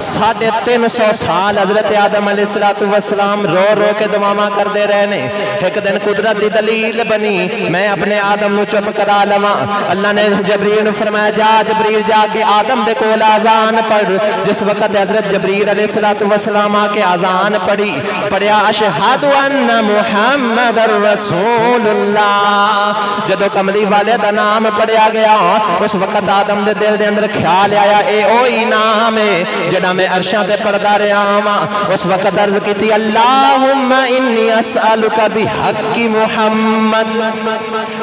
350 سال حضرت آدم علیہ السلام رو رو کے دعاواں کر دے رہے نے. ایک دن قدرت دی دلیل بنی میں اپنے آدم نو چپ کرا لواں. اللہ نے جبریل نو فرمایا جا جبریل جا کے آدم دے کول آزان پڑھ. جس وقت حضرت جبریل علیہ السلام آ کے آزان پڑھیا اشہد ان محمد رسول اللہ. جدو کملی والے دا نام پڑھیا گیا اس وقت آدم دے دل دے اندر خیال آیا اے اوہی نام ہے جڑا میں عرشاں تے پڑھدا رہا ہاں. اس وقت عرض کیتی اللہم انی اسألک بحق محمد.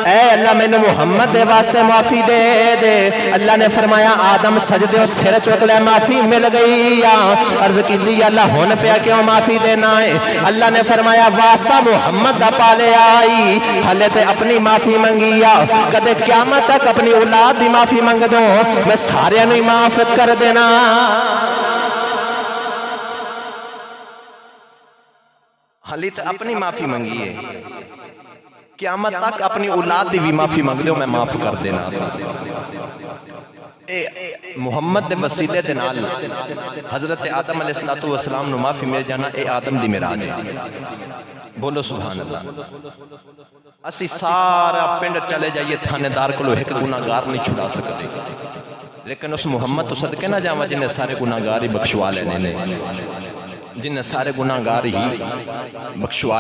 اے اللہ میں نے محمد دے واسطے معافی دے دے. اللہ نے فرمایا آدم سجدے اور سر چک لے معافی مل گئی. عرض کیتی اللہ ہن پیا کیوں معافی دینا ہے. اللہ نے فرمایا واسطہ محمد دا پالے آئی ہلے تے اپنی معافی منگی کدے قیامت تک اپنی اولاد دی معافی منگ دو میں سارے نو معاف کر دینا. ہلی تے اپنی معافی منگی ہے قیامت تک اپنی اولاد دی بھی معافی منگ دو میں معاف کر دینا. محمد دے وسیلے دے نال حضرت آدم علیہ السلام نو معافی مل جانا اے آدم دی معراج ہے. بولو سبحان اللہ. اسی سارا پنڈ چلے جائیے تھانے دار کو ایک گناہگار نہیں چھڑا سکتے لیکن اس محمد تو صدقے نہ جاواں جنہیں سارے گناہگار ہی بخشوا لینے جنہیں سارے گناہگار ہی بخشوا